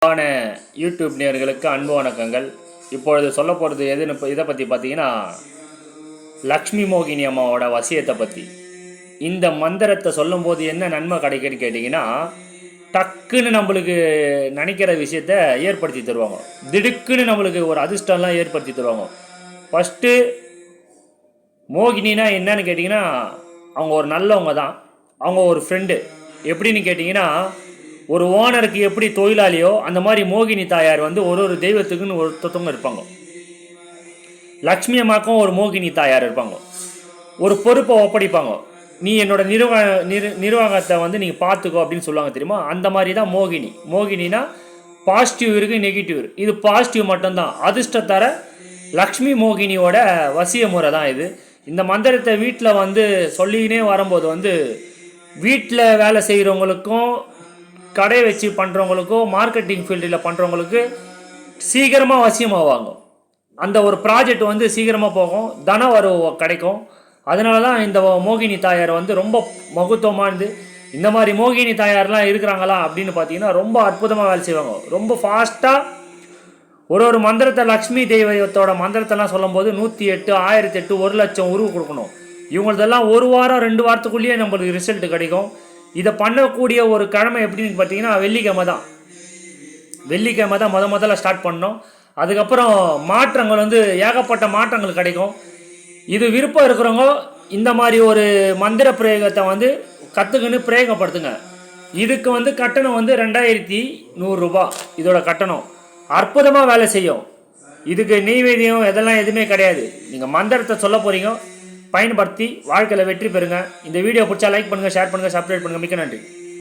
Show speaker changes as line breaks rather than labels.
ஆன யூடியூப் நேயர்களுக்கு அன்பு வணக்கங்கள். இப்பொழுது சொல்ல போகிறது எதுன்னு இதை பற்றி பார்த்தீங்கன்னா, லக்ஷ்மி மோகினி அம்மாவோட வசியத்தை பற்றி. இந்த மந்திரத்தை சொல்லும்போது என்ன நன்மை கிடைக்குன்னு கேட்டிங்கன்னா, டக்குன்னு நம்மளுக்கு நினைக்கிற விஷயத்த ஏற்படுத்தி தருவாங்க. திடுக்குன்னு நம்மளுக்கு ஒரு அதிர்ஷ்டம்லாம் ஏற்படுத்தி தருவாங்க. ஃபஸ்ட்டு மோகினினா என்னன்னு கேட்டிங்கன்னா, அவங்க ஒரு நல்லவங்க தான். அவங்க ஒரு ஃப்ரெண்டு. எப்படின்னு கேட்டிங்கன்னா, ஒரு ஓனருக்கு எப்படி தொழிலாளியோ அந்த மாதிரி மோகினி தாயார் வந்து ஒரு தெய்வத்துக்குன்னு ஒருத்தவங்க இருப்பாங்க. லக்ஷ்மி அம்மாக்கும் ஒரு மோகினி தாயார் இருப்பாங்க. ஒரு பொறுப்பை ஒப்படைப்பாங்க. நீ என்னோட நிர்வாகத்தை வந்து நீங்கள் பார்த்துக்கோ அப்படின்னு சொல்லுவாங்க தெரியுமா. அந்த மாதிரி தான் மோகினி. மோகினினா பாசிட்டிவ் இருக்குது, நெகட்டிவ் இருக்குது. இது பாசிட்டிவ் மட்டும்தான். அதிர்ஷ்டத்தர லக்ஷ்மி மோகினியோட வசிய முறை தான் இது. இந்த மந்திரத்தை வீட்டில் வந்து சொல்லினே வரும்போது வந்து வீட்டில் வேலை செய்கிறவங்களுக்கும் கடை வச்சு பண்ணுறவங்களுக்கும் மார்க்கெட்டிங் ஃபீல்டில் பண்ணுறவங்களுக்கு சீக்கிரமாக வசியமாவாங்க. அந்த ஒரு ப்ராஜெக்ட் வந்து சீக்கிரமாக போகும், தன வரவு கிடைக்கும். அதனால தான் இந்த மோகினி தாயார் வந்து ரொம்ப மகத்துவமானது. இந்த மாதிரி மோகினி தாயார்லாம் இருக்கிறாங்களா அப்படின்னு பார்த்தீங்கன்னா ரொம்ப அற்புதமாக வேலை செய்வாங்க. ரொம்ப ஃபாஸ்ட்டாக ஒரு மந்திரத்தை லக்ஷ்மி தெய்வத்தோட மந்திரத்தெல்லாம் சொல்லும்போது 108, 1008, 1,00,000 உருவு கொடுக்கணும். இவங்களதெல்லாம் ஒரு வாரம் 2 வாரத்துக்குள்ளேயே நம்மளுக்கு ரிசல்ட் கிடைக்கும். இதை பண்ணக்கூடிய ஒரு கிழமை எப்படின்னு பார்த்தீங்கன்னா வெள்ளிக்கிழமை தான் முதல்ல ஸ்டார்ட் பண்ணோம். அதுக்கப்புறம் மாற்றங்கள் வந்து ஏகப்பட்ட மாற்றங்கள் கிடைக்கும். இது விருப்பம் இருக்கிறவங்க இந்த மாதிரி ஒரு மந்திர பிரயோகத்தை வந்து கற்றுக்குன்னு பிரயோகப்படுத்துங்க. இதுக்கு வந்து கட்டணம் வந்து 2100 ரூபா இதோட கட்டணம். அற்புதமாக வேலை செய்யும். இதுக்கு நெய்வேதியம் இதெல்லாம் எதுவுமே கிடையாது. நீங்கள் மந்திரத்தை சொல்ல போகிறீங்க, பயன்படுத்தி வாழ்க்கையில் வெற்றி பெறுங்க. இந்த வீடியோ பிடிச்சா லைக் பண்ணுங்கள், ஷேர் பண்ணுங்கள், சப்ஸ்கிரைப் பண்ணுங்கள். மிக்க நன்றி.